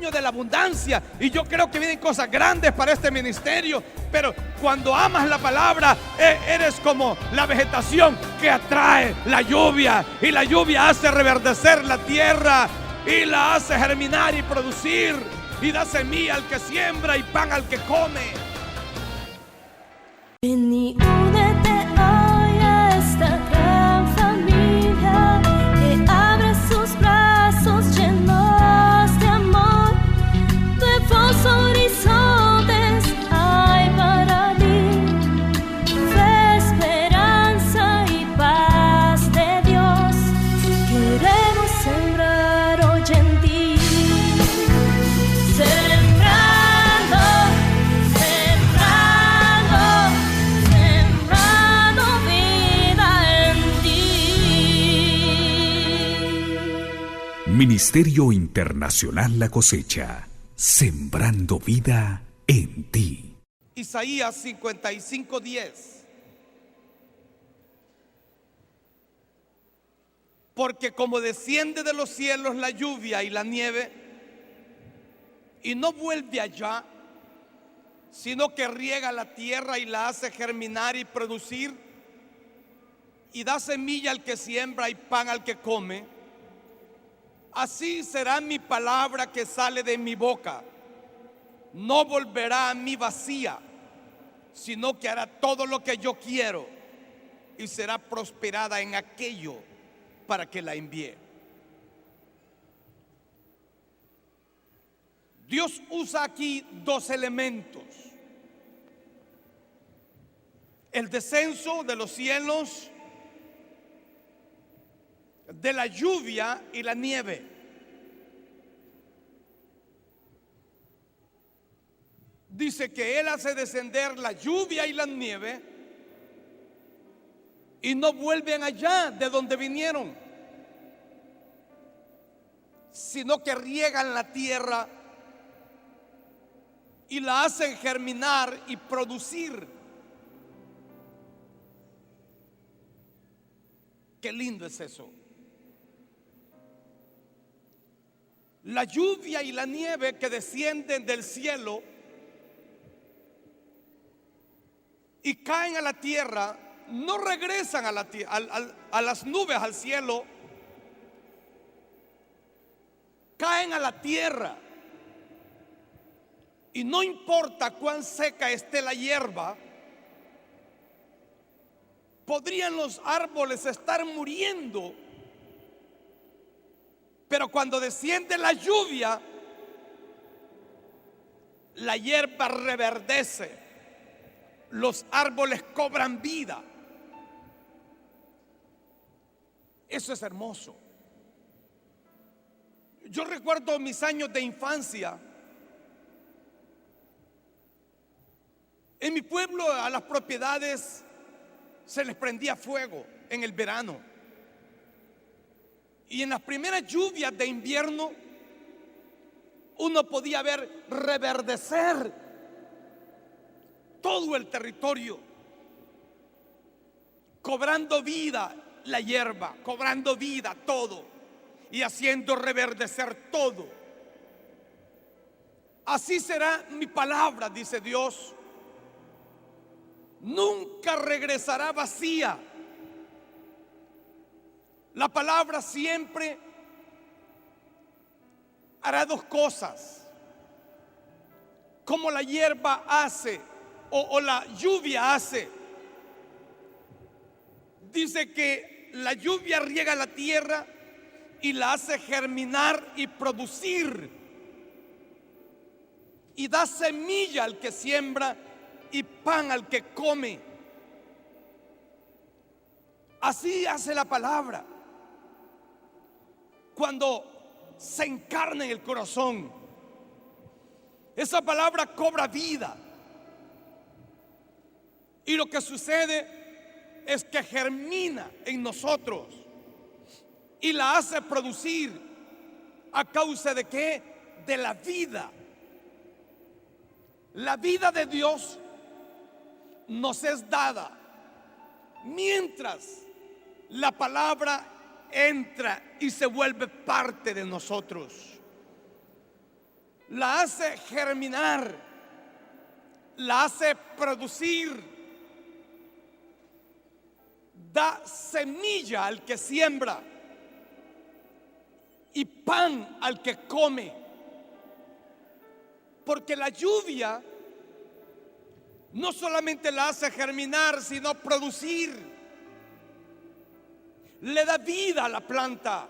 año de la abundancia y yo creo que vienen cosas grandes para este ministerio. Pero cuando amas la palabra, eres como la vegetación que atrae la lluvia, y la lluvia hace reverdecer la tierra y la hace germinar y producir, y da semilla al que siembra y pan al que come. Ven y únete hoy a esta gran familia que abre sus brazos llenos de amor. Nuevos horizontes hay para ti, fe, esperanza y paz de Dios. Queremos sembrar hoy en ti. Ministerio Internacional La Cosecha, sembrando vida en ti. Isaías 55:10. Porque como desciende de los cielos la lluvia y la nieve, y no vuelve allá, sino que riega la tierra y la hace germinar y producir, y da semilla al que siembra y pan al que come, así será mi palabra que sale de mi boca. No volverá a mí vacía, sino que hará todo lo que yo quiero y será prosperada en aquello para que la envíe. Dios usa aquí dos elementos: el descenso de los cielos, de la lluvia y la nieve. Dice que Él hace descender la lluvia y la nieve y no vuelven allá de donde vinieron, sino que riegan la tierra y la hacen germinar y producir. Qué lindo es eso. La lluvia y la nieve que descienden del cielo y caen a la tierra, no regresan a las nubes, al cielo, caen a la tierra. Y no importa cuán seca esté la hierba, podrían los árboles estar muriendo, pero cuando desciende la lluvia, la hierba reverdece, los árboles cobran vida. Eso es hermoso. Yo recuerdo mis años de infancia. En mi pueblo a las propiedades se les prendía fuego en el verano. Y en las primeras lluvias de invierno uno podía ver reverdecer todo el territorio, cobrando vida la hierba, cobrando vida todo y haciendo reverdecer todo. Así será mi palabra, dice Dios. Nunca regresará vacía. La palabra siempre hará dos cosas. Como la hierba hace o la lluvia hace. Dice que la lluvia riega la tierra y la hace germinar y producir. Y da semilla al que siembra y pan al que come. Así hace la palabra. Cuando se encarna en el corazón, esa palabra cobra vida. Y lo que sucede es que germina en nosotros y la hace producir. ¿A causa de qué? De la vida. La vida de Dios nos es dada mientras la palabra entra y se vuelve parte de nosotros. la hace germinar, la hace producir, da semilla al que siembra y pan al que come. Porque la lluvia no solamente la hace germinar, sino producir. Le da vida a la planta,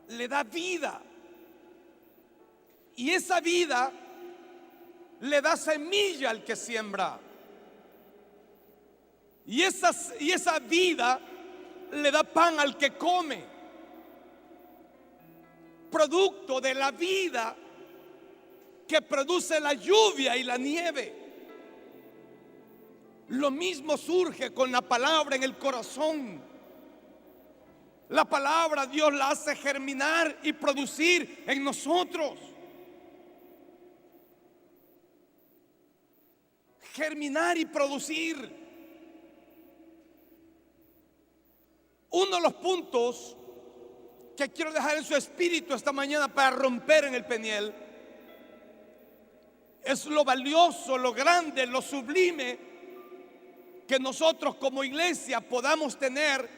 le da vida. Y esa vida le da semilla al que siembra. Y esa vida le da pan al que come. Producto de la vida que produce la lluvia y la nieve. Lo mismo surge con la palabra en el corazón. La palabra Dios la hace germinar y producir en nosotros. Germinar y producir. Uno de los puntos que quiero dejar en su espíritu esta mañana para romper en el Peniel es lo valioso, lo grande, lo sublime que nosotros como iglesia podamos tener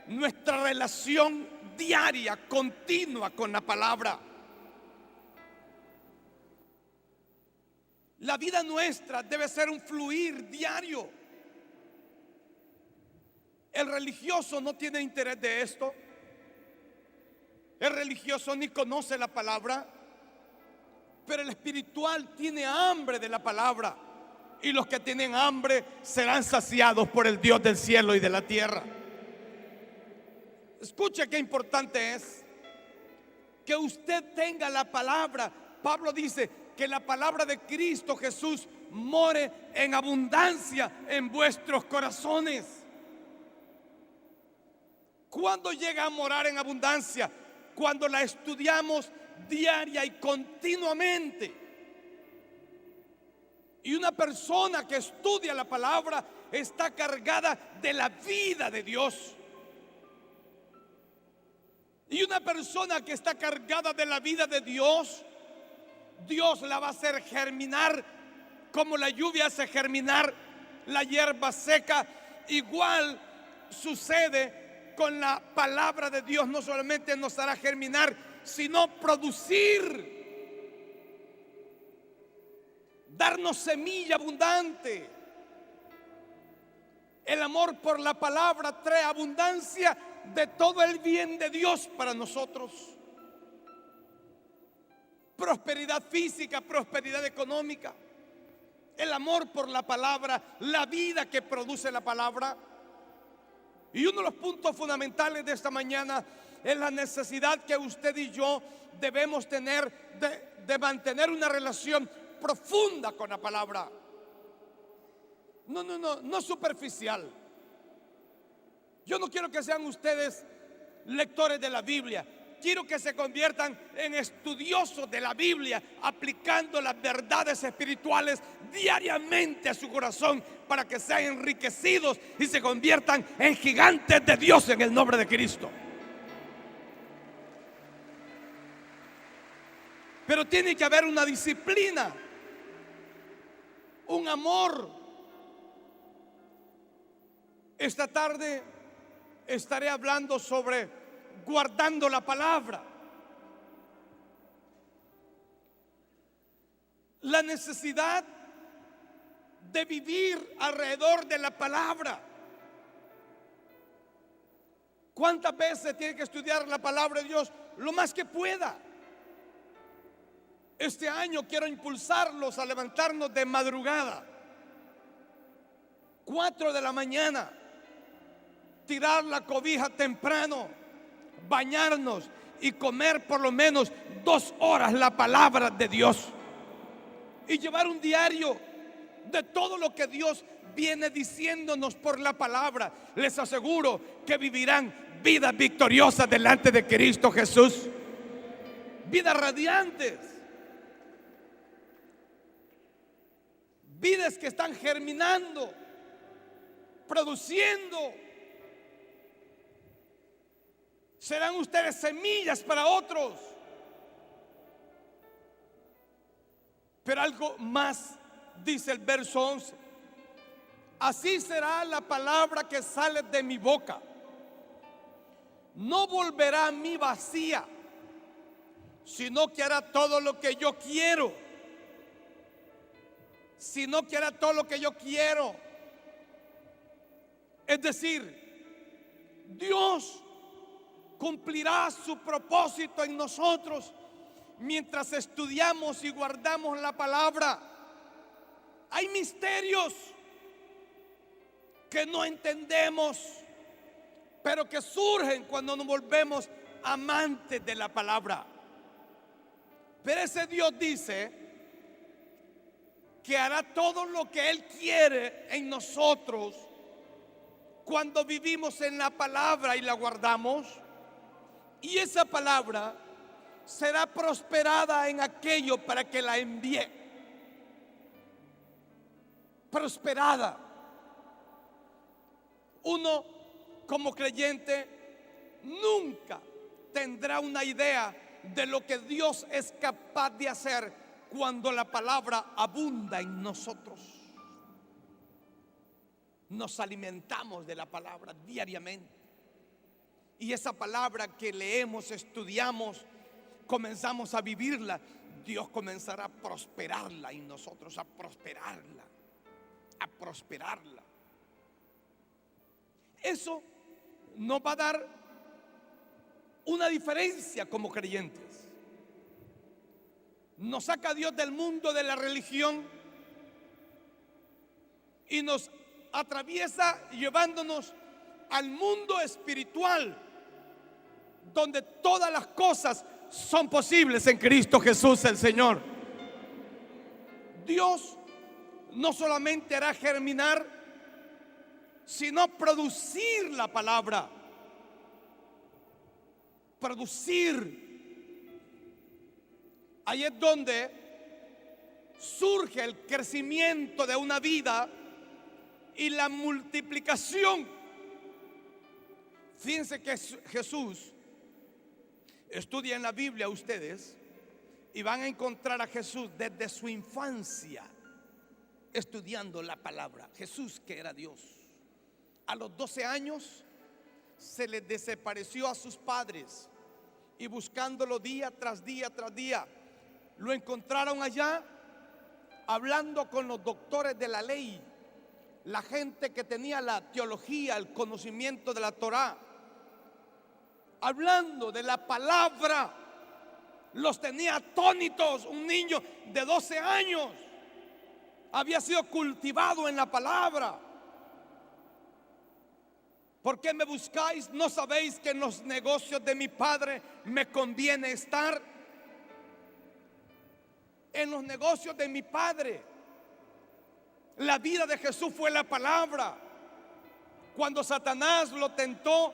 nuestra relación diaria, continua con la palabra. La vida nuestra debe ser un fluir diario. El religioso no tiene interés de esto. El religioso ni conoce la palabra, pero el espiritual tiene hambre de la palabra. Y los que tienen hambre serán saciados por el Dios del cielo y de la tierra. Escuche qué importante es que usted tenga la palabra. Pablo dice que la palabra de Cristo Jesús more en abundancia en vuestros corazones. ¿Cuándo llega a morar en abundancia? Cuando la estudiamos diaria y continuamente. Y una persona que estudia la palabra está cargada de la vida de Dios. Y una persona que está cargada de la vida de Dios, Dios la va a hacer germinar como la lluvia hace germinar la hierba seca. Igual sucede con la palabra de Dios. No solamente nos hará germinar, sino producir, darnos semilla abundante. El amor por la palabra trae abundancia de todo el bien de Dios para nosotros. Prosperidad física, prosperidad económica. El amor por la palabra, la vida que produce la palabra. Y uno de los puntos fundamentales de esta mañana es la necesidad que usted y yo debemos tener de mantener una relación profunda con la palabra. No superficial. Yo no quiero que sean ustedes lectores de la Biblia. Quiero que se conviertan en estudiosos de la Biblia, aplicando las verdades espirituales diariamente a su corazón para que sean enriquecidos y se conviertan en gigantes de Dios en el nombre de Cristo. Pero tiene que haber una disciplina, un amor. Esta tarde estaré hablando sobre guardando la palabra. La necesidad de vivir alrededor de la palabra. ¿Cuántas veces tiene que estudiar la palabra de Dios? Lo más que pueda. Este año quiero impulsarlos a levantarnos de madrugada, 4 de la mañana, tirar la cobija temprano, bañarnos y comer por lo menos 2 horas la palabra de Dios y llevar un diario de todo lo que Dios viene diciéndonos por la palabra. Les aseguro que vivirán vidas victoriosas delante de Cristo Jesús, vidas radiantes, vidas que están germinando, produciendo. Serán ustedes semillas para otros. Pero algo más dice el verso 11: así será la palabra que sale de mi boca. No volverá a mí vacía, sino que hará todo lo que yo quiero. Sino que hará todo lo que yo quiero. Es decir, Dios cumplirá su propósito en nosotros mientras estudiamos y guardamos la palabra. Hay misterios que no entendemos, pero que surgen cuando nos volvemos amantes de la palabra. Pero ese Dios dice que hará todo lo que Él quiere en nosotros cuando vivimos en la palabra y la guardamos. Y esa palabra será prosperada en aquello para que la envíe. Prosperada. Uno como creyente nunca tendrá una idea de lo que Dios es capaz de hacer cuando la palabra abunda en nosotros. Nos alimentamos de la palabra diariamente. Y esa palabra que leemos, estudiamos, comenzamos a vivirla, Dios comenzará a prosperarla en nosotros, a prosperarla, a prosperarla. Eso nos va a dar una diferencia como creyentes. Nos saca Dios del mundo de la religión y nos atraviesa llevándonos al mundo espiritual, donde todas las cosas son posibles en Cristo Jesús el Señor. Dios no solamente hará germinar, sino producir la palabra. Producir. Ahí es donde surge el crecimiento de una vida y la multiplicación. Fíjense que Jesús, estudia en la Biblia ustedes y van a encontrar a Jesús desde su infancia estudiando la palabra. Jesús, que era Dios, a los 12 años se le desapareció a sus padres y buscándolo día tras día tras día, lo encontraron allá hablando con los doctores de la ley, la gente que tenía la teología, el conocimiento de la Torá, hablando de la palabra. Los tenía atónitos. Un niño de 12 años había sido cultivado en la palabra. ¿Por qué me buscáis? ¿No sabéis que en los negocios de mi Padre me conviene estar? En los negocios de mi Padre. La vida de Jesús fue la palabra. Cuando Satanás lo tentó,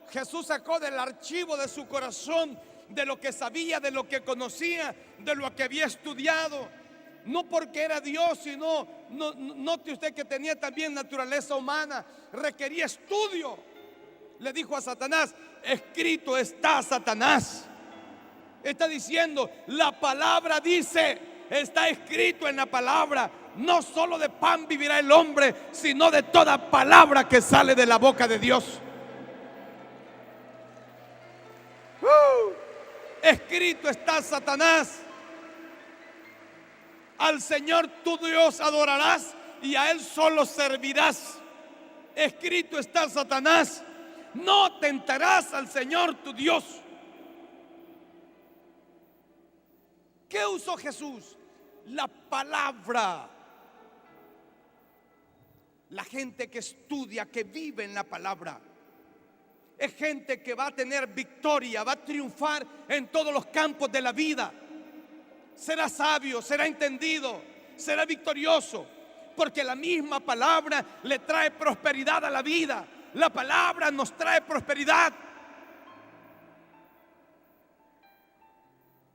Jesús sacó del archivo de su corazón, de lo que sabía, de lo que conocía, de lo que había estudiado. No porque era Dios, sino, note usted que tenía también naturaleza humana, requería estudio. Le dijo a Satanás: escrito está, Satanás. Está diciendo, la palabra dice, está escrito en la palabra, no solo de pan vivirá el hombre, sino de toda palabra que sale de la boca de Dios. Escrito está, Satanás, al Señor tu Dios adorarás y a Él solo servirás. Escrito está, Satanás, no tentarás al Señor tu Dios. ¿Qué usó Jesús? La palabra. La gente que estudia, que vive en la palabra, es gente que va a tener victoria, va a triunfar en todos los campos de la vida. Será sabio, será entendido, será victorioso, porque la misma palabra le trae prosperidad a la vida. La palabra nos trae prosperidad.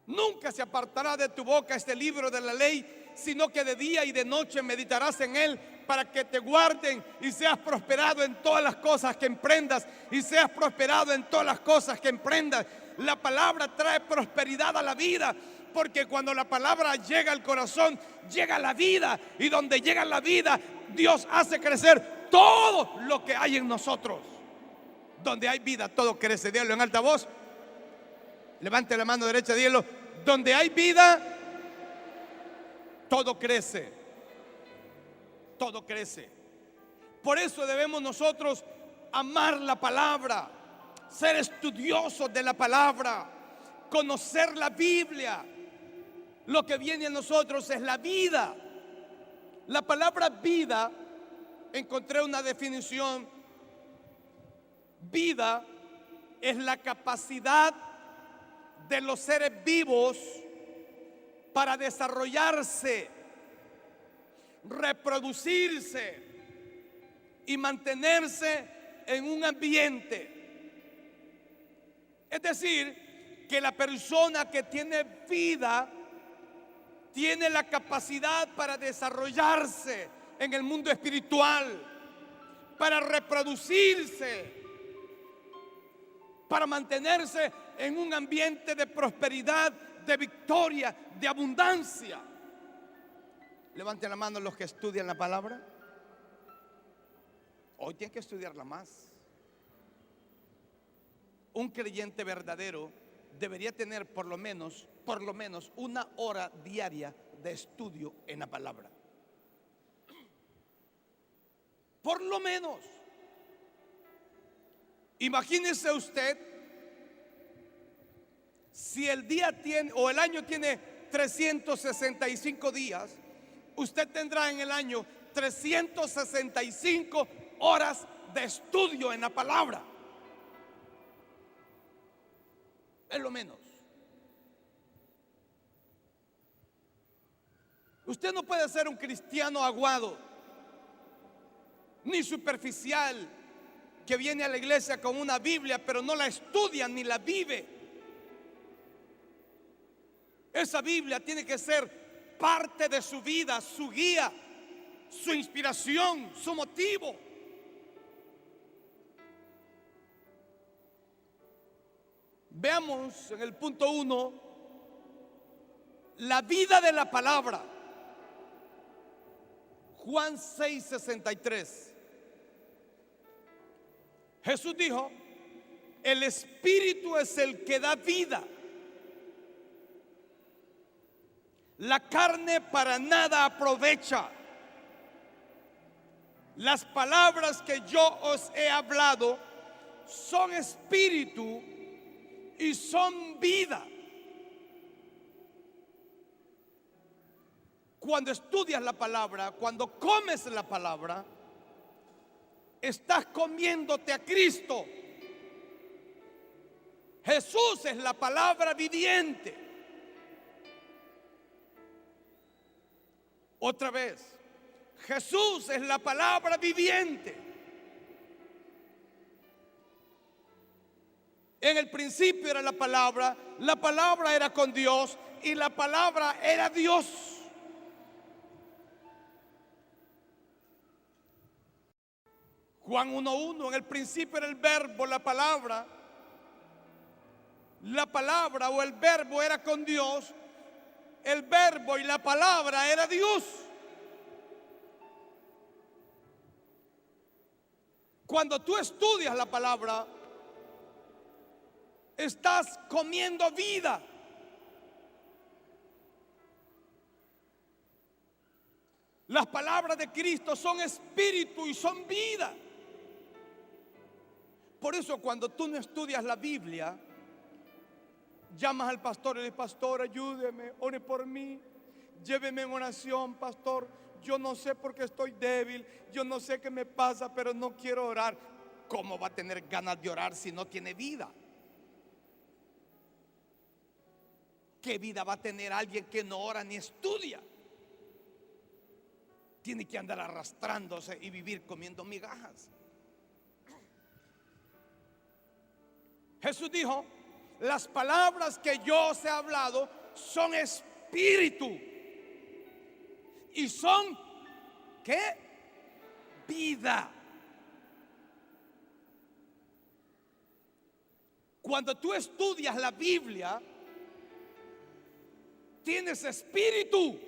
Nunca se apartará de tu boca este libro de la ley, sino que de día y de noche meditarás en él, para que te guarden y seas prosperado en todas las cosas que emprendas. Y seas prosperado en todas las cosas que emprendas. La palabra trae prosperidad a la vida, Porque cuando la palabra llega al corazón, llega la vida. Y donde llega la vida, Dios hace crecer todo lo que hay en nosotros. Donde hay vida, todo crece. Dígalo en alta voz. Levante la mano derecha, dígalo. Donde hay vida, todo crece. Todo crece. Por eso debemos nosotros amar la palabra, ser estudiosos de la palabra, conocer la Biblia. Lo que viene a nosotros es la vida. La palabra vida, encontré una definición. Vida es la capacidad de los seres vivos para desarrollarse, reproducirse y mantenerse en un ambiente. Es decir, que la persona que tiene vida tiene la capacidad para desarrollarse en el mundo espiritual, para reproducirse, para mantenerse en un ambiente de prosperidad, de victoria, de abundancia. Levanten la mano los que estudian la palabra. Hoy tienen que estudiarla más. Un creyente verdadero debería tener por lo menos 1 hora diaria de estudio en la palabra. Por lo menos. Imagínese usted si el día tiene o el año tiene 365 días, usted tendrá en el año 365 horas de estudio en la palabra. Es lo menos. Usted no puede ser un cristiano aguado ni superficial que viene a la iglesia con una Biblia pero no la estudia ni la vive. Esa Biblia tiene que ser parte de su vida, su guía, su inspiración, su motivo. Veamos en el punto 1 la vida de la palabra. Juan 6:63. Jesús dijo: el Espíritu es el que da vida. La carne para nada aprovecha. Las palabras que yo os he hablado son espíritu y son vida. Cuando estudias la palabra, cuando comes la palabra, estás comiéndote a Cristo. Jesús es la palabra viviente. Otra vez, Jesús es la palabra viviente. En el principio era la palabra era con Dios y la palabra era Dios. Juan 1:1, en el principio era el verbo, la palabra o el verbo era con Dios, el verbo y la palabra era Dios. Cuando tú estudias la palabra, estás comiendo vida. Las palabras de Cristo son espíritu y son vida. Por eso cuando tú no estudias la Biblia, llamas al pastor y le dices: pastor, ayúdeme, ore por mí, lléveme en oración, pastor. Yo no sé por qué estoy débil, yo no sé qué me pasa, pero no quiero orar. ¿Cómo va a tener ganas de orar si no tiene vida? ¿Qué vida va a tener alguien que no ora ni estudia? Tiene que andar arrastrándose y vivir comiendo migajas. Jesús dijo: las palabras que yo os he hablado son espíritu y son, ¿qué? Vida. Cuando tú estudias la Biblia, Tienes espíritu.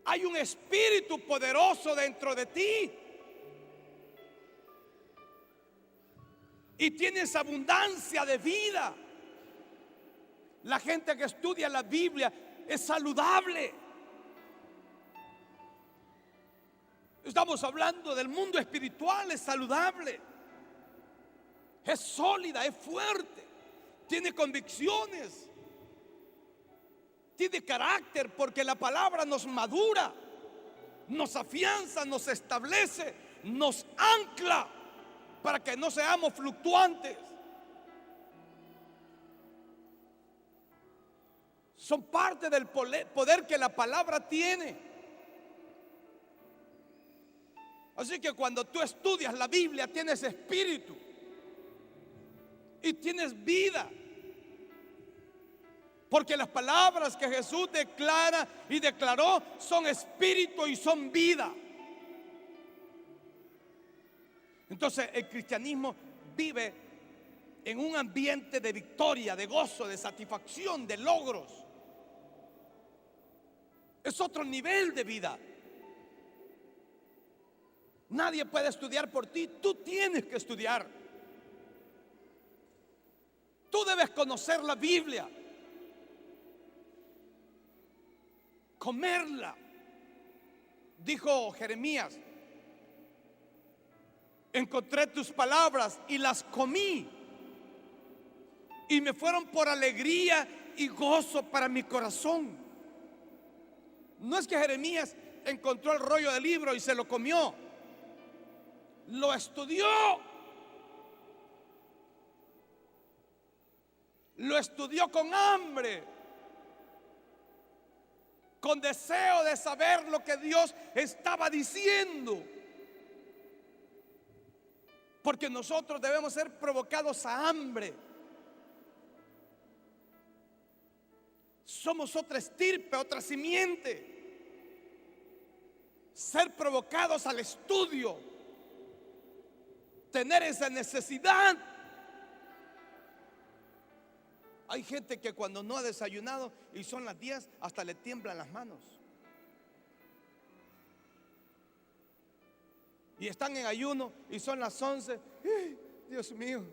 Hay un espíritu poderoso dentro de ti. Y tienes abundancia de vida. La gente que estudia la Biblia es saludable. Estamos hablando del mundo espiritual, es saludable. Es sólida, es fuerte. Tiene convicciones. Tiene carácter, porque la palabra nos madura, nos afianza, nos establece, nos ancla para que no seamos fluctuantes. Son parte del poder que la palabra tiene. Así que cuando tú estudias la Biblia tienes espíritu y tienes vida. Porque las palabras que Jesús declara y declaró son espíritu y son vida. Entonces el cristianismo vive en un ambiente de victoria, de gozo, de satisfacción, de logros. Es otro nivel de vida. Nadie puede estudiar por ti. Tú tienes que estudiar. Tú debes conocer la Biblia, comerla. Dijo Jeremías: encontré tus palabras y las comí, y me fueron por alegría y gozo para mi corazón. No es que Jeremías encontró el rollo del libro y se lo comió. Lo estudió. Lo estudió con hambre, con deseo de saber lo que Dios estaba diciendo. Porque nosotros debemos ser provocados a hambre. Somos otra estirpe, otra simiente. Ser provocados al estudio, tener esa necesidad. Hay gente que cuando no ha desayunado y son las 10 hasta le tiemblan las manos. Y están en ayuno y son las 11. Dios mío,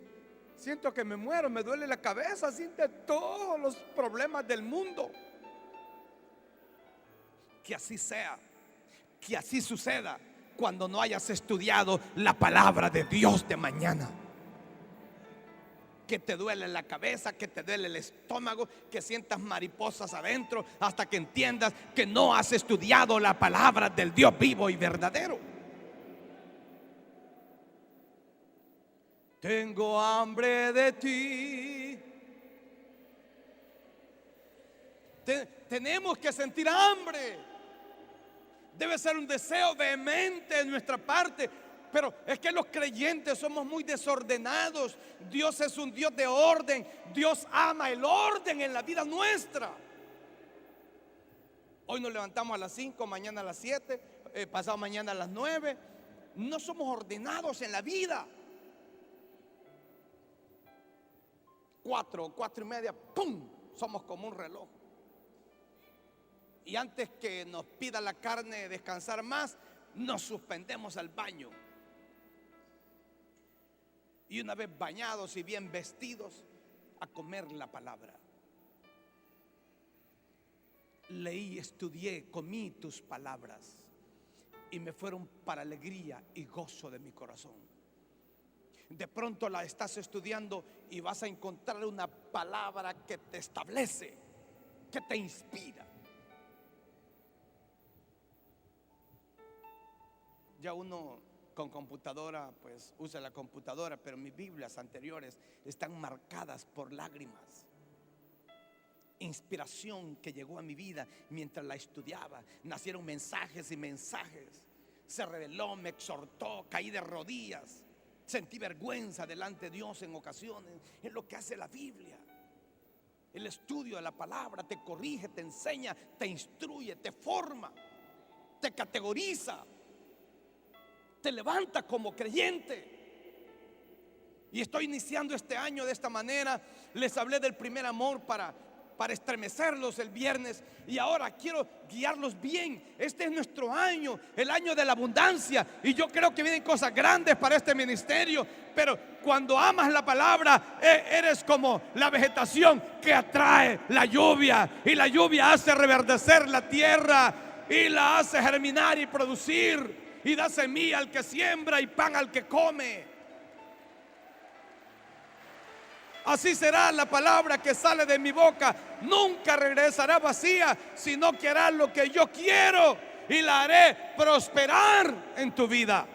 siento que me muero, me duele la cabeza, siento todos los problemas del mundo. Que así sea, que así suceda cuando no hayas estudiado la palabra de Dios de mañana. Que te duele la cabeza, que te duele el estómago, que sientas mariposas adentro, hasta que entiendas que no has estudiado la palabra del Dios vivo y verdadero. Tengo hambre de ti. Tenemos que sentir hambre. Debe ser un deseo vehemente de nuestra parte. Pero es que los creyentes somos muy desordenados. Dios es un Dios de orden. Dios ama el orden en la vida nuestra. Hoy nos levantamos a las 5, mañana a las 7, pasado mañana a las 9. No somos ordenados en la vida. 4 y media, ¡pum! Somos como un reloj. Y antes que nos pida la carne descansar más, nos suspendemos al baño. Y una vez bañados y bien vestidos, a comer la palabra. Leí, estudié, comí tus palabras y me fueron para alegría y gozo de mi corazón. De pronto la estás estudiando y vas a encontrar una palabra que te establece, que te inspira. Ya uno con computadora pues usa la computadora, pero mis Biblias anteriores están marcadas por lágrimas. Inspiración que llegó a mi vida mientras la estudiaba. Nacieron mensajes y mensajes. Se reveló, me exhortó, caí de rodillas. Sentí vergüenza delante de Dios en ocasiones. Es lo que hace la Biblia. El estudio de la palabra te corrige, te enseña, te instruye, te forma, te categoriza, te levanta como creyente. Y estoy iniciando este año de esta manera. Les hablé del primer amor para para estremecerlos el viernes. Y ahora quiero guiarlos bien. Este es nuestro año, el año de la abundancia. Y yo creo que vienen cosas grandes para este ministerio. Pero cuando amas la palabra, eres como la vegetación que atrae la lluvia. Y la lluvia hace reverdecer la tierra y la hace germinar y producir. Y da semilla al que siembra y pan al que come. Así será la palabra que sale de mi boca. Nunca regresará vacía, sino que hará lo que yo quiero y la haré prosperar en tu vida.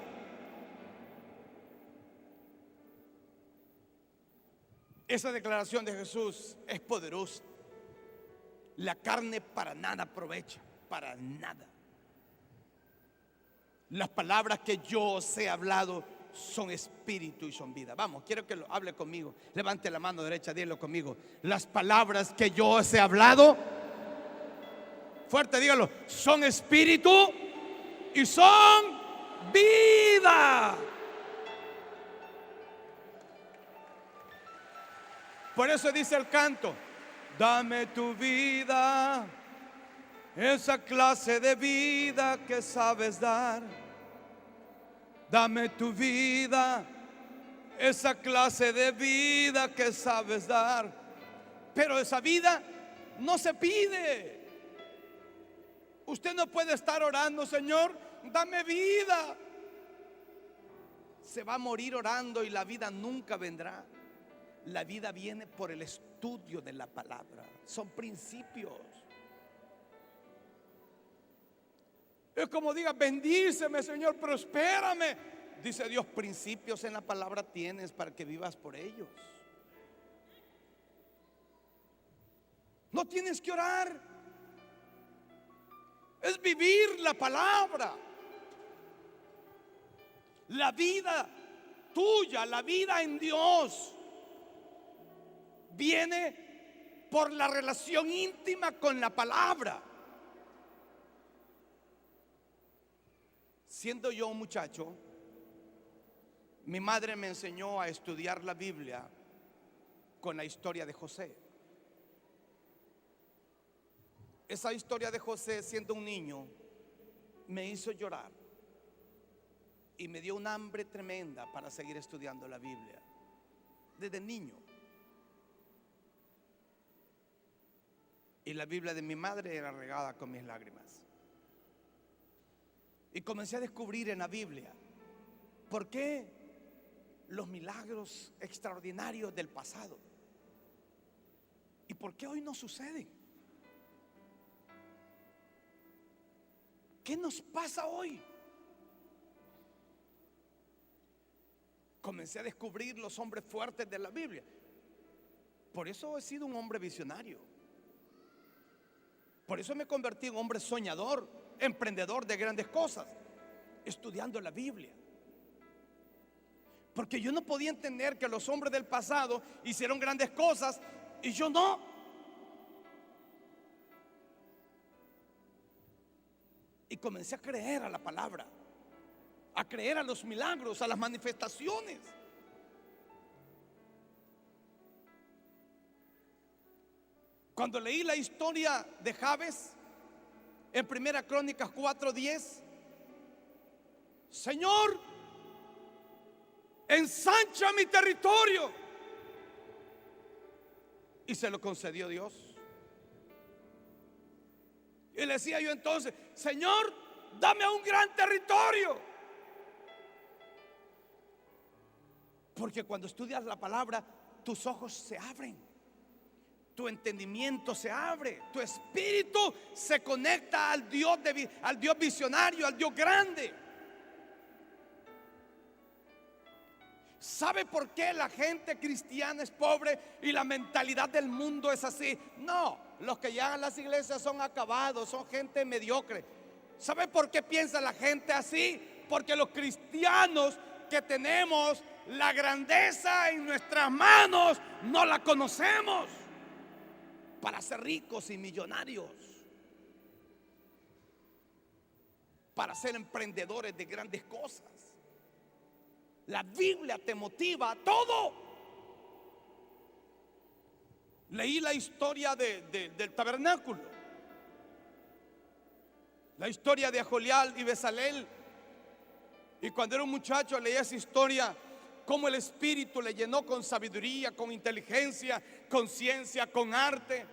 Esa declaración de Jesús es poderosa. La carne para nada aprovecha, para nada. Las palabras que yo os he hablado son espíritu y son vida. Vamos, quiero que lo hable conmigo. Levante la mano derecha, dilo conmigo. Las palabras que yo os he hablado, fuerte, dígalo, son espíritu y son vida. Por eso dice el canto: dame tu vida, esa clase de vida que sabes dar. Dame tu vida, esa clase de vida que sabes dar. Pero esa vida no se pide. Usted no puede estar orando: Señor, dame vida. Se va a morir orando y la vida nunca vendrá. La vida viene por el estudio de la palabra. Son principios. Es como diga: bendíceme, Señor, prospérame. Dice Dios: principios en la palabra tienes para que vivas por ellos. No tienes que orar. Es vivir la palabra. La vida tuya, la vida en Dios, viene por la relación íntima con la palabra. Siendo yo un muchacho, mi madre me enseñó a estudiar la Biblia con la historia de José. Esa historia de José, siendo un niño, me hizo llorar y me dio un hambre tremenda para seguir estudiando la Biblia desde niño. Y la Biblia de mi madre era regada con mis lágrimas. Y comencé a descubrir en la Biblia por qué los milagros extraordinarios del pasado y por qué hoy no suceden. ¿Qué nos pasa hoy? Comencé a descubrir los hombres fuertes de la Biblia. Por eso he sido un hombre visionario. Por eso me convertí en un hombre soñador, emprendedor de grandes cosas, estudiando la Biblia. Porque yo no podía entender que los hombres del pasado hicieron grandes cosas y yo no. Y comencé a creer a la palabra, a creer a los milagros, a las manifestaciones. Cuando leí la historia de Jabes en Primera Crónicas 4:10, Señor, ensancha mi territorio. Y se lo concedió Dios. Y le decía yo entonces: Señor, dame un gran territorio. Porque cuando estudias la palabra, tus ojos se abren, tu entendimiento se abre, tu espíritu se conecta al Dios visionario, al Dios grande. ¿Sabe por qué la gente cristiana es pobre y la mentalidad del mundo es así? No, los que llegan a las iglesias son acabados, son gente mediocre. ¿Sabe por qué piensa la gente así? Porque los cristianos que tenemos la grandeza en nuestras manos no la conocemos para ser ricos y millonarios, para ser emprendedores de grandes cosas. La Biblia te motiva a todo. Leí la historia del tabernáculo, la historia de Aholiab y Bezalel. Y cuando era un muchacho leía esa historia, cómo el Espíritu le llenó con sabiduría, con inteligencia, con ciencia, con arte.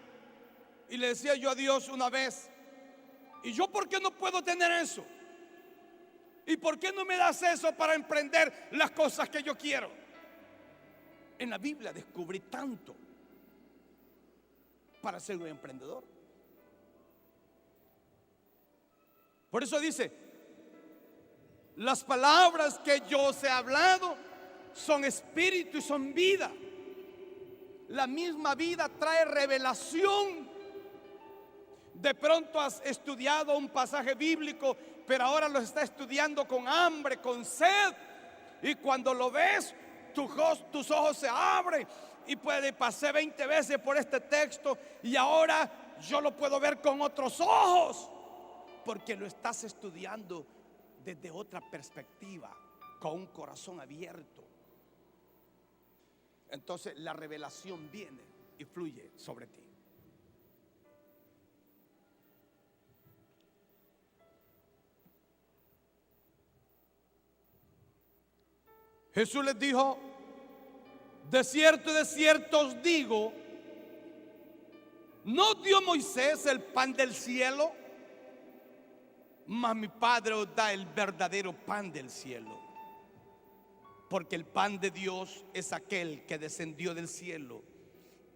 Y le decía yo a Dios una vez: ¿y yo por qué no puedo tener eso? ¿Y por qué no me das eso para emprender las cosas que yo quiero? En la Biblia descubrí tanto para ser un emprendedor. Por eso dice: las palabras que yo os he hablado son espíritu y son vida. La misma vida trae revelación. De pronto has estudiado un pasaje bíblico, pero ahora lo estás estudiando con hambre, con sed. Y cuando lo ves, tus ojos se abren. Y pasé 20 veces por este texto y ahora yo lo puedo ver con otros ojos, porque lo estás estudiando desde otra perspectiva, con un corazón abierto. Entonces la revelación viene y fluye sobre ti. Jesús les dijo: de cierto os digo, ¿no dio Moisés el pan del cielo? Mas mi Padre os da el verdadero pan del cielo. Porque el pan de Dios es aquel que descendió del cielo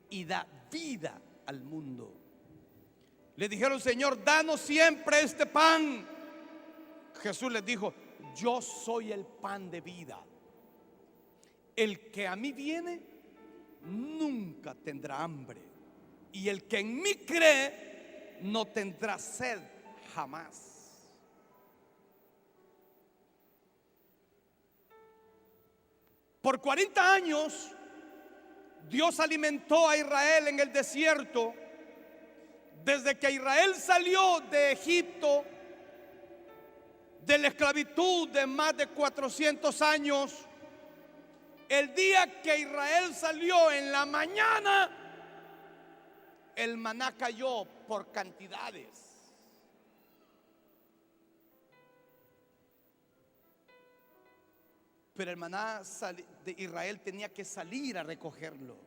y da vida al mundo. Le dijeron: Señor, danos siempre este pan. Jesús les dijo: yo soy el pan de vida. El que a mí viene nunca tendrá hambre, y el que en mí cree no tendrá sed jamás. Por 40 años Dios alimentó a Israel en el desierto. Desde que Israel salió de Egipto, de la esclavitud de más de 400 años, el día que Israel salió en la mañana, el maná cayó por cantidades. Pero el maná de Israel tenía que salir a recogerlo,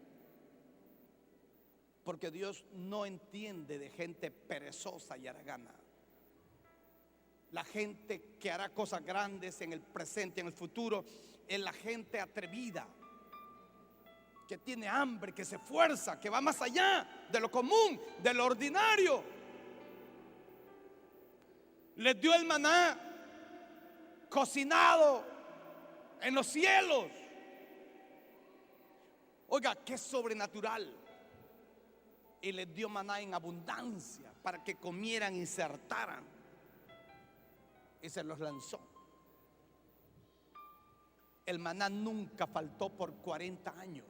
porque Dios no entiende de gente perezosa y haragana. La gente que hará cosas grandes en el presente, en el futuro, es la gente atrevida, que tiene hambre, que se esfuerza, que va más allá de lo común, de lo ordinario. Les dio el maná cocinado en los cielos. Oiga, qué sobrenatural. Y les dio maná en abundancia para que comieran y se hartaran. Y se los lanzó. El maná nunca faltó por 40 años.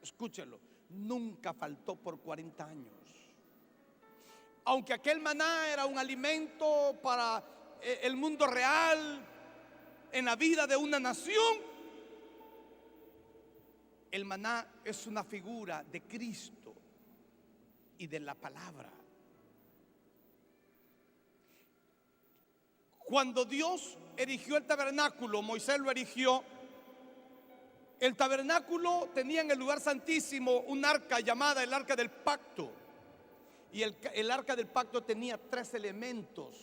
Escúchelo, nunca faltó por 40 años. Aunque aquel maná era un alimento para el mundo real, en la vida de una nación, el maná es una figura de Cristo y de la palabra. Cuando Dios erigió el tabernáculo, Moisés lo erigió. El tabernáculo tenía en el lugar santísimo un arca llamada el arca del pacto. Y el arca del pacto tenía 3 elementos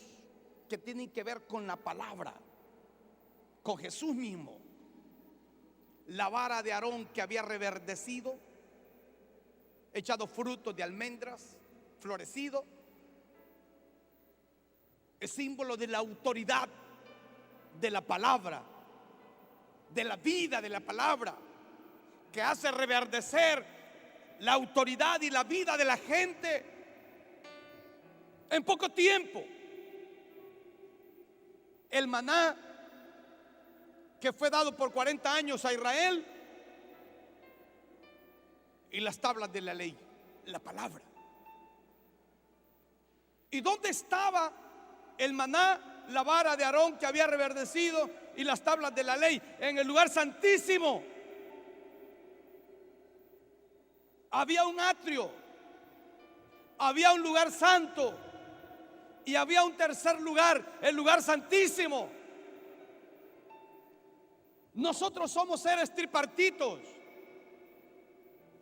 que tienen que ver con la palabra, con Jesús mismo. La vara de Aarón, que había reverdecido, echado frutos de almendras, florecido. Es símbolo de la autoridad de la palabra, de la vida de la palabra, que hace reverdecer la autoridad y la vida de la gente en poco tiempo. El maná que fue dado por 40 años a Israel, y las tablas de la ley, la palabra. ¿Y dónde estaba el maná, la vara de Aarón que había reverdecido y las tablas de la ley? En el lugar santísimo. había un atrio, había un lugar santo y había un tercer lugar, el lugar santísimo. Nosotros somos seres tripartitos,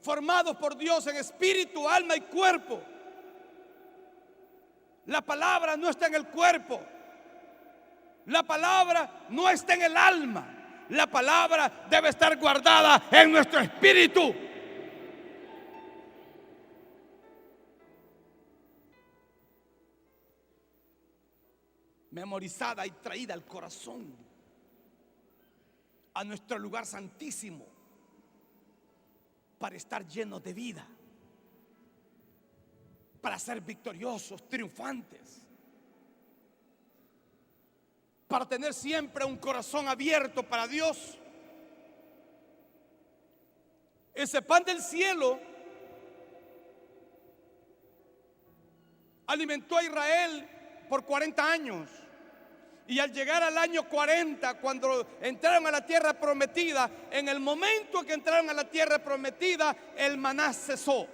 formados por Dios en espíritu, alma y cuerpo. La palabra no está en el cuerpo, la palabra no está en el alma, la palabra debe estar guardada en nuestro espíritu. Memorizada y traída al corazón, a nuestro lugar santísimo, para estar llenos de vida, para ser victoriosos, triunfantes, para tener siempre un corazón abierto para Dios. Ese pan del cielo alimentó a Israel por 40 años. Y al llegar al año 40, cuando entraron a la tierra prometida, en el momento en que entraron a la tierra prometida, el maná cesó.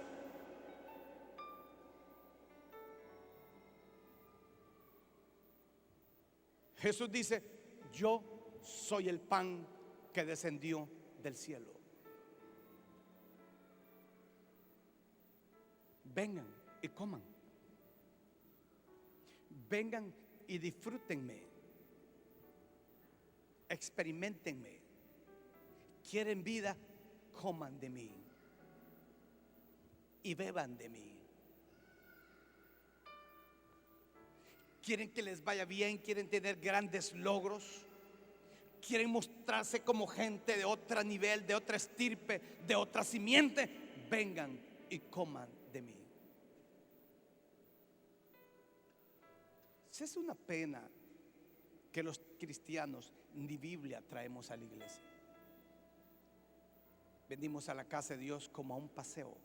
Jesús dice: yo soy el pan que descendió del cielo. Vengan y coman. Vengan y disfrútenme. Experimentenme. Quieren vida, coman de mí y beban de mí. Quieren que les vaya bien, quieren tener grandes logros, quieren mostrarse como gente de otro nivel, de otra estirpe, de otra simiente. Vengan y coman de mí. Es una pena que los cristianos ni Biblia traemos a la iglesia. Venimos a la casa de Dios como a un paseo.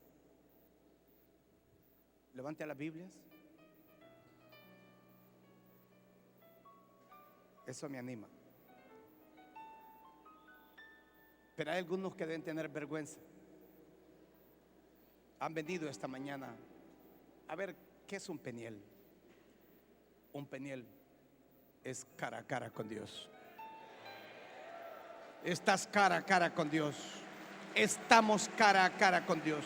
Levante las Biblias. Eso me anima. Pero hay algunos que deben tener vergüenza. Han venido esta mañana a ver qué es un peniel. Un peniel es cara a cara con Dios. Estás cara a cara con Dios. Estamos cara a cara con Dios,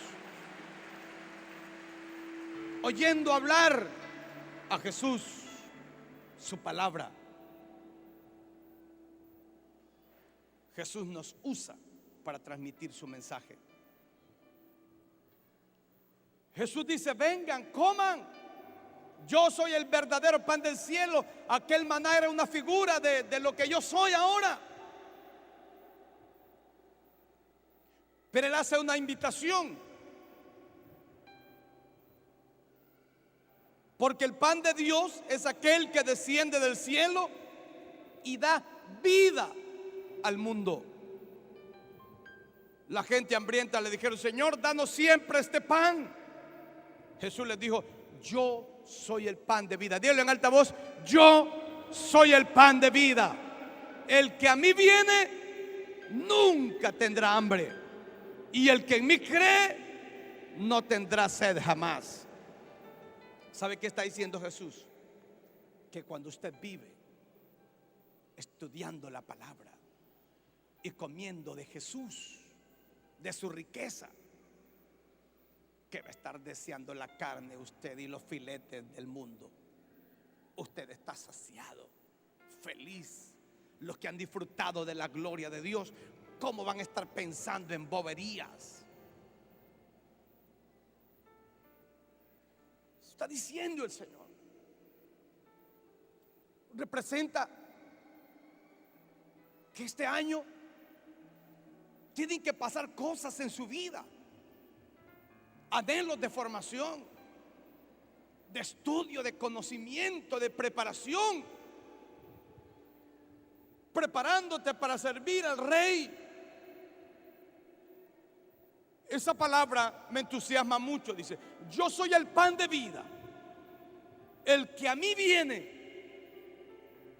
oyendo hablar a Jesús, su palabra. Jesús nos usa para transmitir su mensaje. Jesús dice: vengan, coman. Yo soy el verdadero pan del cielo. Aquel maná era una figura de lo que yo soy ahora. Pero Él hace una invitación, porque el pan de Dios es aquel que desciende del cielo y da vida al mundo. La gente hambrienta le dijeron: Señor, danos siempre este pan. Jesús les dijo: yo soy el pan de vida. Dígalo en alta voz: yo soy el pan de vida. El que a mí viene nunca tendrá hambre, y el que en mí cree no tendrá sed jamás. ¿Sabe qué está diciendo Jesús? Que cuando usted vive estudiando la palabra y comiendo de Jesús, de su riqueza, que va a estar deseando la carne usted y los filetes del mundo. Usted está saciado, feliz. Los que han disfrutado de la gloria de Dios, ¿cómo van a estar pensando en boberías? Está diciendo el Señor. Representa que este año tienen que pasar cosas en su vida. Anhelos de formación, de estudio, de conocimiento, de preparación, preparándote para servir al Rey. Esa palabra me entusiasma mucho. Dice: yo soy el pan de vida. El que a mí viene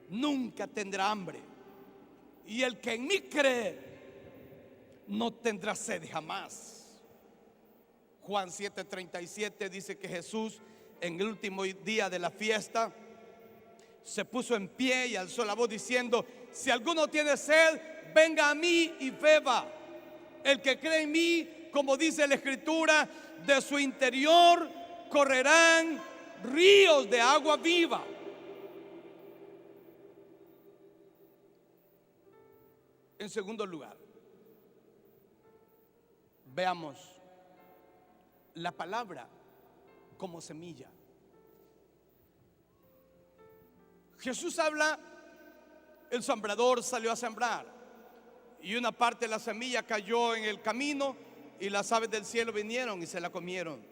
nunca tendrá hambre, y el que en mí cree no tendrá sed jamás. Juan 7:37 dice que Jesús en el último día de la fiesta se puso en pie y alzó la voz diciendo: si alguno tiene sed, venga a mí y beba. El que cree en mí, como dice la Escritura, de su interior correrán ríos de agua viva. En segundo lugar, veamos la palabra como semilla. Jesús habla, el sembrador salió a sembrar y una parte de la semilla cayó en el camino y las aves del cielo vinieron y se la comieron.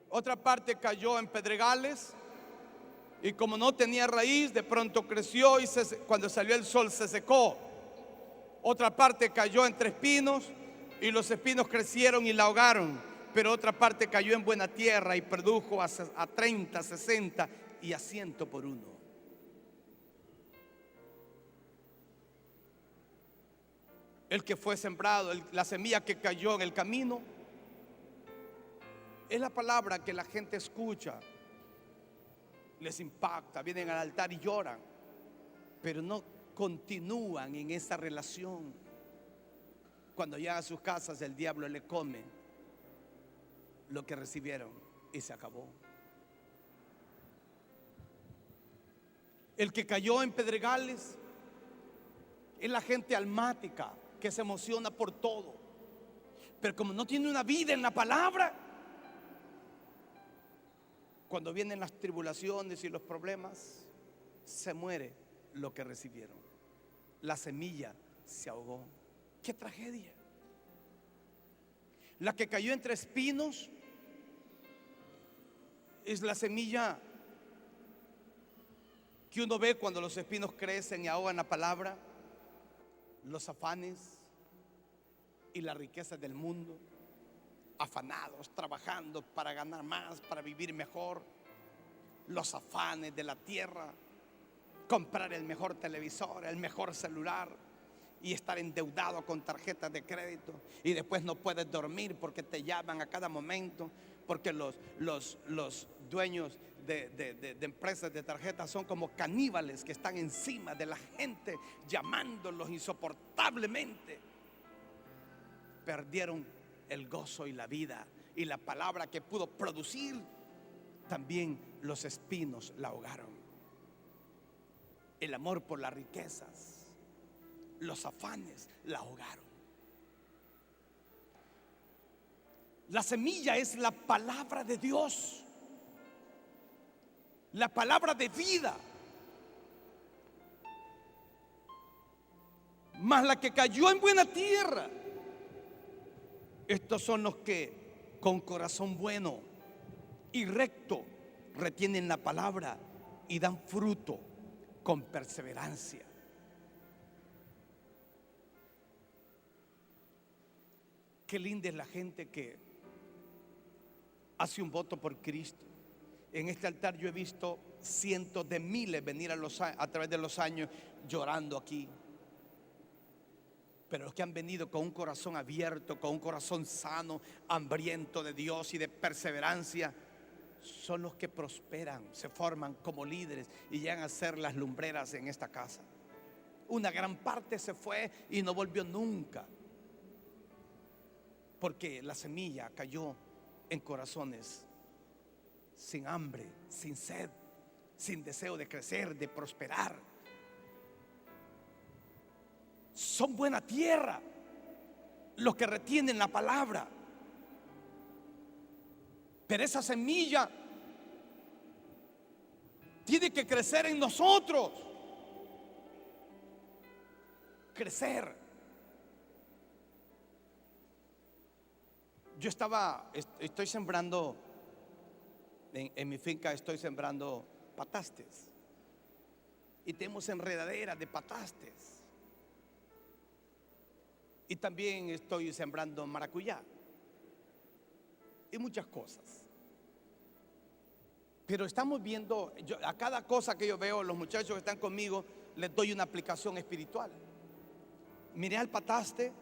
Otra parte cayó en pedregales y como no tenía raíz, de pronto creció y cuando salió el sol se secó. Otra parte cayó entre espinos y los espinos crecieron y la ahogaron. Pero otra parte cayó en buena tierra y produjo a 30, 60 y a 100 por uno. El que fue sembrado, la semilla que cayó en el camino, es la palabra que la gente escucha, les impacta, vienen al altar y lloran, pero no continúan en esa relación. Cuando llegan a sus casas, el diablo le come lo que recibieron y se acabó. El que cayó en pedregales es la gente almática que se emociona por todo, pero como no tiene una vida en la palabra, cuando vienen las tribulaciones y los problemas, se muere lo que recibieron. La semilla se ahogó. ¡Qué tragedia! La que cayó entre espinos es la semilla que uno ve cuando los espinos crecen y ahogan la palabra. Los afanes y la riqueza del mundo, afanados, trabajando para ganar más, para vivir mejor. Los afanes de la tierra, comprar el mejor televisor, el mejor celular y estar endeudado con tarjetas de crédito, y después no puedes dormir porque te llaman a cada momento, porque los dueños de empresas de tarjetas son como caníbales que están encima de la gente, llamándolos insoportablemente. Perdieron el gozo y la vida y la palabra que pudo producir. También los espinos la ahogaron. El amor por las riquezas, los afanes la ahogaron. La semilla es la palabra de Dios, la palabra de vida. Mas la que cayó en buena tierra, estos son los que con corazón bueno y recto retienen la palabra y dan fruto con perseverancia. Qué linda es la gente que hace un voto por Cristo. En este altar yo he visto cientos de miles venir a través de los años llorando aquí. Pero los que han venido con un corazón abierto, con un corazón sano, hambriento de Dios y de perseverancia, son los que prosperan, se forman como líderes y llegan a ser las lumbreras en esta casa. Una gran parte se fue y no volvió nunca, porque la semilla cayó en corazones sin hambre, sin sed, sin deseo de crecer, de prosperar. Son buena tierra los que retienen la palabra. Pero esa semilla tiene que crecer en nosotros. Crecer. Yo estoy sembrando, en mi finca estoy sembrando patastes. Y tenemos enredaderas de patastes. Y también estoy sembrando maracuyá. Y muchas cosas. Pero estamos viendo, a cada cosa que yo veo, los muchachos que están conmigo, les doy una aplicación espiritual. Miré al pataste,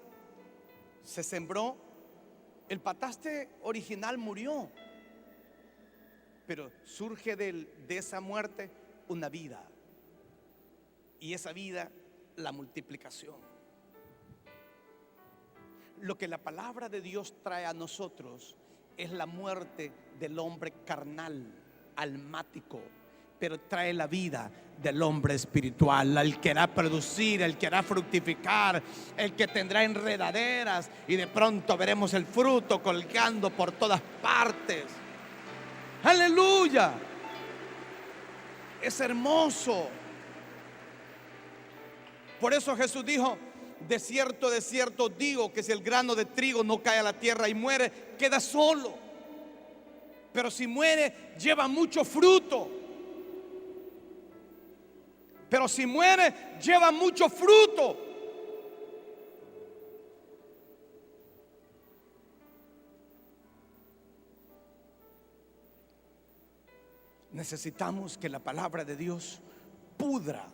se sembró, El pataste original murió, pero surge de esa muerte una vida, y esa vida, la multiplicación. Lo que la palabra de Dios trae a nosotros es la muerte del hombre carnal, almático, pero trae la vida del hombre espiritual, el que hará producir, el que hará fructificar, el que tendrá enredaderas y de pronto veremos el fruto colgando por todas partes. Aleluya. Es hermoso. Por eso Jesús dijo: de cierto digo que si el grano de trigo no cae a la tierra y muere, queda solo. Pero si muere, lleva mucho fruto. Pero si muere, lleva mucho fruto. Necesitamos que la palabra de Dios pudra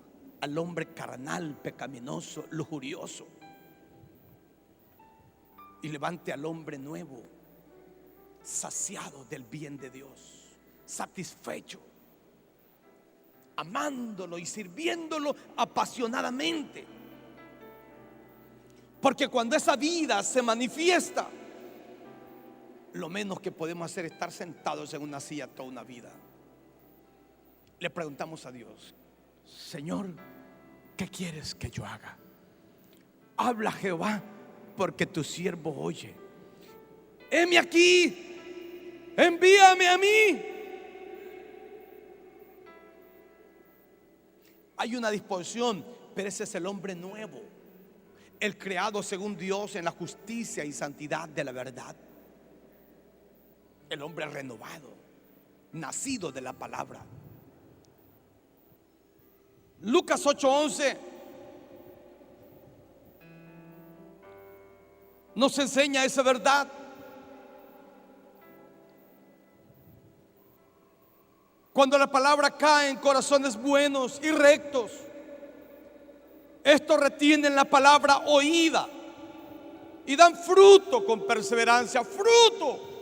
al hombre carnal, pecaminoso, lujurioso, y levante al hombre nuevo, saciado del bien de Dios, satisfecho, amándolo y sirviéndolo apasionadamente. Porque cuando esa vida se manifiesta, lo menos que podemos hacer es estar sentados en una silla toda una vida. Le preguntamos a Dios: Señor, ¿qué quieres que yo haga? Habla, Jehová, porque tu siervo oye. Heme aquí, envíame a mí. Hay una disposición, pero ese es el hombre nuevo, el creado según Dios en la justicia y santidad de la verdad. El hombre renovado, nacido de la palabra. Lucas 8:11 nos enseña esa verdad. Cuando la palabra cae en corazones buenos y rectos, estos retienen la palabra oída y dan fruto con perseverancia. Fruto.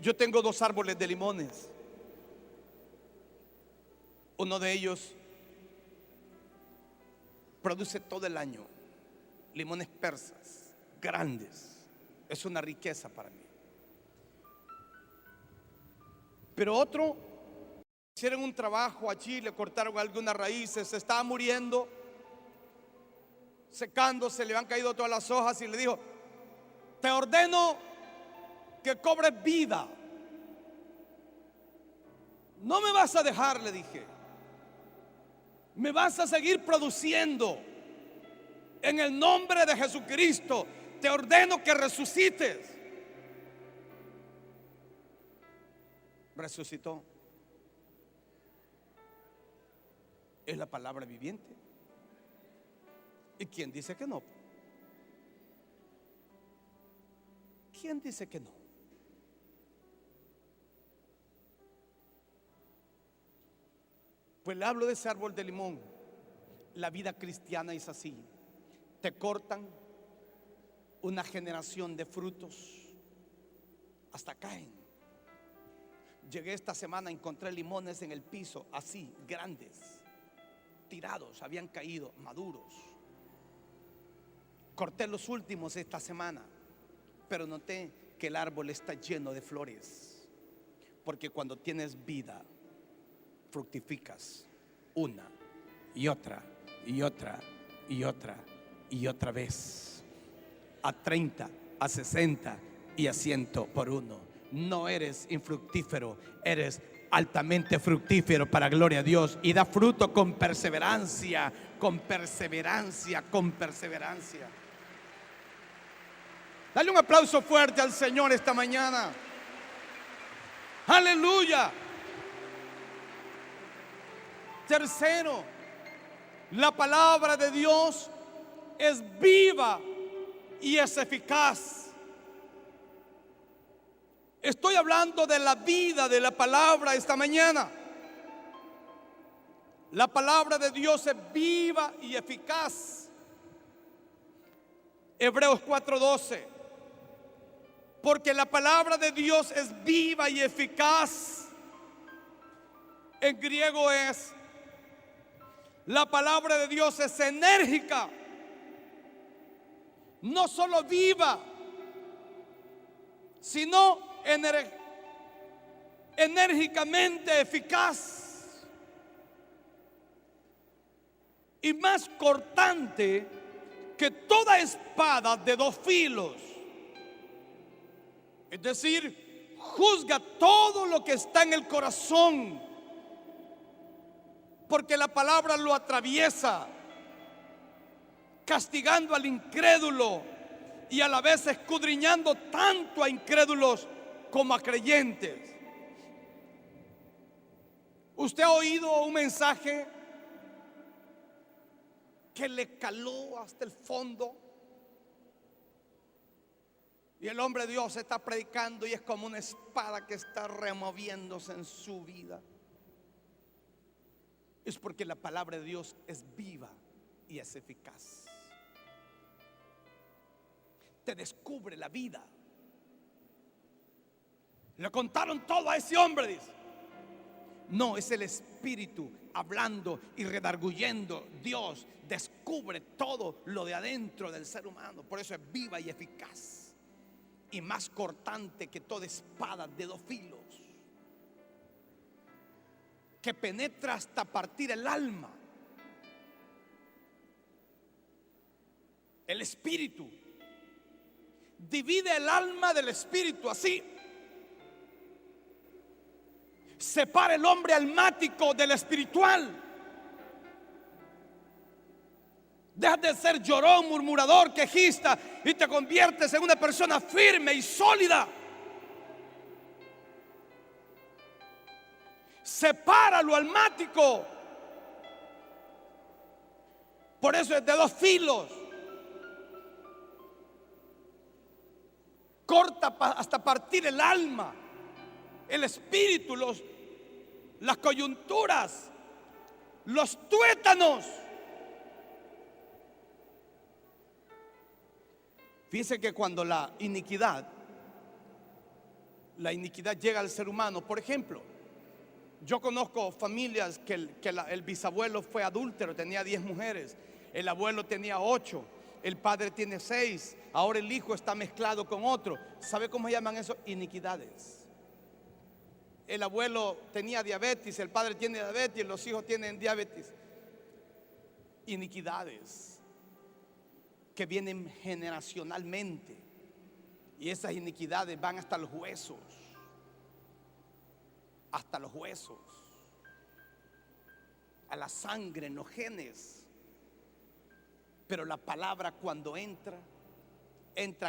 Yo tengo 2 árboles de limones. Uno de ellos produce todo el año limones persas, grandes. Es una riqueza para mí. Pero otro, hicieron un trabajo allí, le cortaron algunas raíces, se estaba muriendo, secándose, le han caído todas las hojas, y le dijo: te ordeno que cobres vida. No me vas a dejar, le dije. Me vas a seguir produciendo. En el nombre de Jesucristo te ordeno que resucites. Resucitó. Es la palabra viviente. ¿Y quién dice que no? ¿Quién dice que no? Pues le hablo de ese árbol de limón. La vida cristiana es así. Te cortan una generación de frutos, hasta caen. Llegué esta semana, encontré limones en el piso, así, grandes, tirados, habían caído, maduros. Corté los últimos esta semana, pero noté que el árbol está lleno de flores. Porque cuando tienes vida, fructificas una y otra y otra y otra y otra vez, a 30, a 60 y a 100 por uno. No eres infructífero, eres altamente fructífero para gloria a Dios, y da fruto con perseverancia, con perseverancia, con perseverancia. Dale un aplauso fuerte al Señor esta mañana. Aleluya. Tercero, la palabra de Dios es viva y es eficaz. Estoy hablando de la vida de la palabra esta mañana. La palabra de Dios es viva y eficaz. Hebreos 4:12. Porque la palabra de Dios es viva y eficaz. En griego es, la palabra de Dios es enérgica. No solo viva, sino enérgicamente eficaz. Y más cortante que toda espada de dos filos. Es decir, juzga todo lo que está en el corazón, porque la palabra lo atraviesa, castigando al incrédulo y a la vez escudriñando tanto a incrédulos como a creyentes. ¿Usted ha oído un mensaje que le caló hasta el fondo? Y el hombre de Dios está predicando y es como una espada que está removiéndose en su vida. Es porque la palabra de Dios es viva y es eficaz. Te descubre la vida. Le contaron todo a ese hombre, dice. No, es el Espíritu hablando y redarguyendo. Dios descubre todo lo de adentro del ser humano. Por eso es viva y eficaz, y más cortante que toda espada de dos filos, que penetra hasta partir el alma, el espíritu. Divide el alma del espíritu, así. Separa el hombre almático del espiritual. Dejas de ser llorón, murmurador, quejista, y te conviertes en una persona firme y sólida. Separa lo almático. Por eso es de dos filos. Corta hasta partir el alma, el espíritu, las coyunturas, los tuétanos. Fíjense que cuando la iniquidad llega al ser humano, por ejemplo, yo conozco familias que el bisabuelo fue adúltero, tenía 10 mujeres, el abuelo tenía 8, el padre tiene 6, ahora el hijo está mezclado con otro. ¿Sabe cómo se llaman eso? Iniquidades. El abuelo tenía diabetes, el padre tiene diabetes, los hijos tienen diabetes. Iniquidades que vienen generacionalmente, y esas iniquidades van hasta los huesos, a la sangre, en los genes. Pero la palabra, cuando entra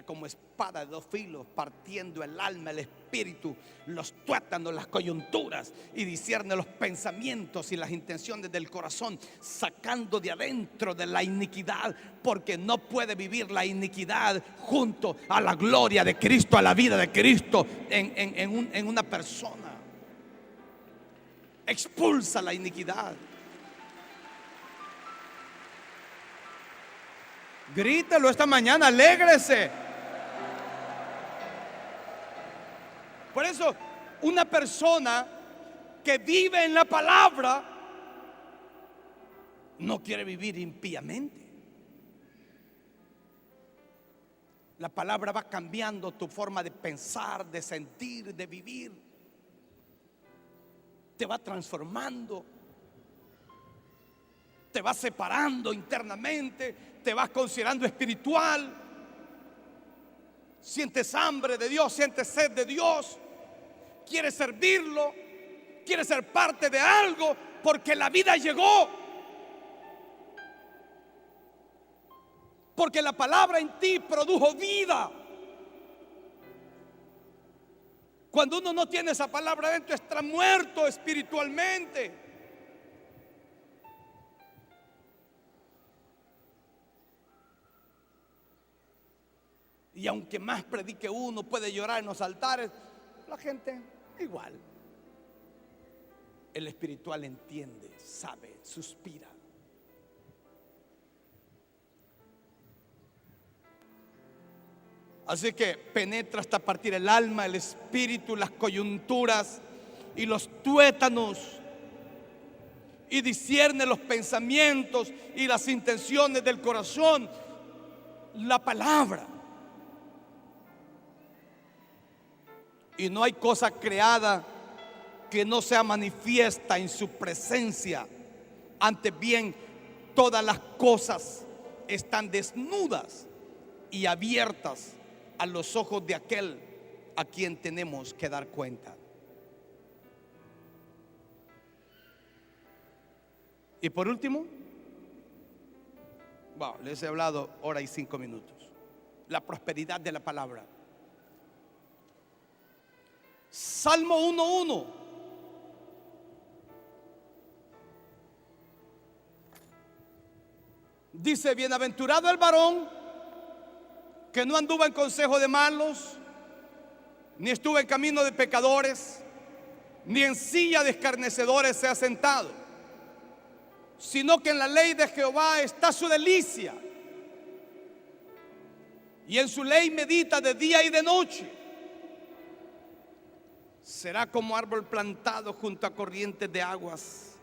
como espada de dos filos, partiendo el alma, el espíritu, los tuétanos, las coyunturas, y discierne los pensamientos y las intenciones del corazón, sacando de adentro de la iniquidad, porque no puede vivir la iniquidad junto a la gloria de Cristo, a la vida de Cristo en una persona. Expulsa la iniquidad. Grítelo esta mañana, alégrese. Por eso, una persona que vive en la palabra no quiere vivir impíamente. La palabra va cambiando tu forma de pensar, de sentir, de vivir. Te va transformando, te va separando internamente, te vas considerando espiritual. Sientes hambre de Dios, sientes sed de Dios, quieres servirlo, quieres ser parte de algo, porque la vida llegó, porque la palabra en ti produjo vida. Cuando uno no tiene esa palabra dentro, está muerto espiritualmente. Y aunque más predique uno, puede llorar en los altares, la gente igual. El espiritual entiende, sabe, suspira. Así que penetra hasta partir el alma, el espíritu, las coyunturas y los tuétanos, y discierne los pensamientos y las intenciones del corazón. La palabra. Y no hay cosa creada que no sea manifiesta en su presencia. Antes bien, todas las cosas están desnudas y abiertas a los ojos de aquel a quien tenemos que dar cuenta. Y por último, les he hablado hora y 5 minutos. La prosperidad de la palabra. Salmo 1:1. Dice: bienaventurado el varón que no anduvo en consejo de malos, ni estuvo en camino de pecadores, ni en silla de escarnecedores se ha sentado, sino que en la ley de Jehová está su delicia, y en su ley medita de día y de noche. Será como árbol plantado junto a corrientes de aguas,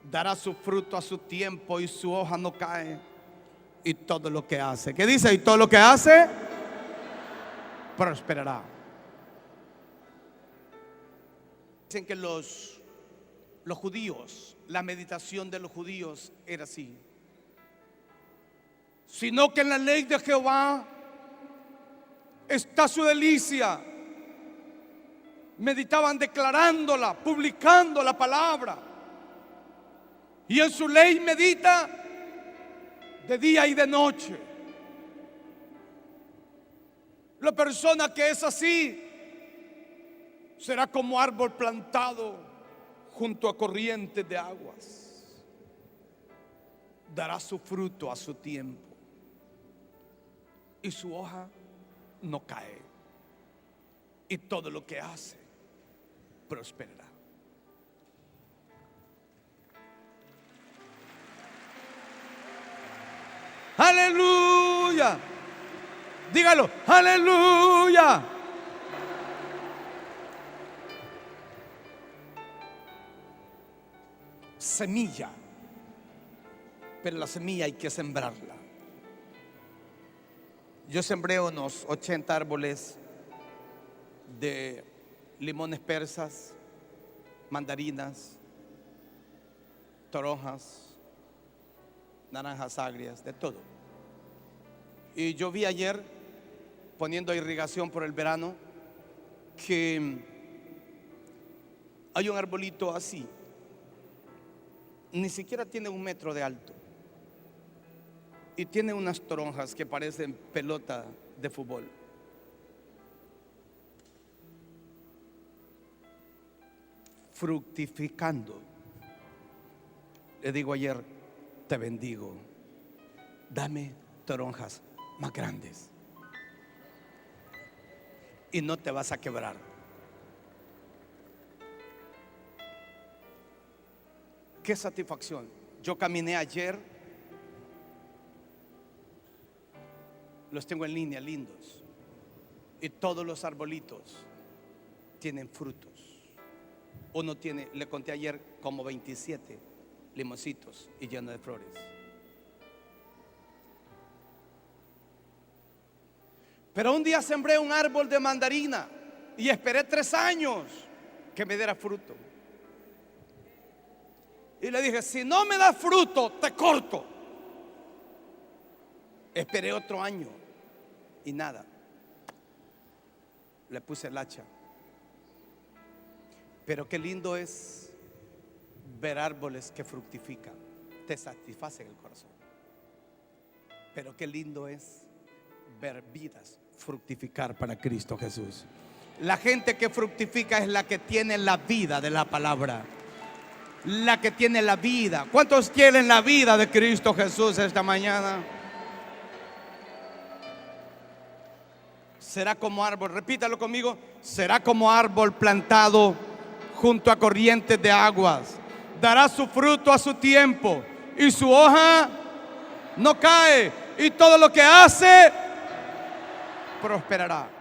dará su fruto a su tiempo y su hoja no cae, y todo lo que hace, ¿qué dice? Y todo lo que hace prosperará. Dicen que los judíos, la meditación de los judíos era así: sino que en la ley de Jehová está su delicia. Meditaban declarándola, publicando la palabra, y en su ley medita de día y de noche. La persona que es así será como árbol plantado junto a corrientes de aguas, dará su fruto a su tiempo, y su hoja no cae, y todo lo que hace prosperará. Aleluya. Dígalo, aleluya. Semilla. Pero la semilla hay que sembrarla. Yo sembré unos 80 árboles de limones persas, mandarinas, toronjas, naranjas agrias, de todo. Y yo vi ayer, poniendo irrigación por el verano, que hay un arbolito así, ni siquiera tiene 1 metro de alto, y tiene unas toronjas que parecen pelota de fútbol. Fructificando. Le digo ayer: te bendigo, dame toronjas más grandes y no te vas a quebrar. Qué satisfacción. Yo caminé ayer, los tengo en línea, lindos, y todos los arbolitos tienen frutos. Uno tiene, le conté ayer, como 27 limoncitos y lleno de flores. Pero un día sembré un árbol de mandarina y esperé 3 años que me diera fruto. Y le dije: si no me da fruto, te corto. Esperé otro año y nada. Le puse el hacha. Pero qué lindo es ver árboles que fructifican. Te satisfacen el corazón. Pero qué lindo es ver vidas fructificar para Cristo Jesús. La gente que fructifica es la que tiene la vida de la palabra, la que tiene la vida. ¿Cuántos quieren la vida de Cristo Jesús esta mañana? Será como árbol, repítalo conmigo: será como árbol plantado junto a corrientes de aguas. Dará su fruto a su tiempo y su hoja no cae, y todo lo que hace prosperará.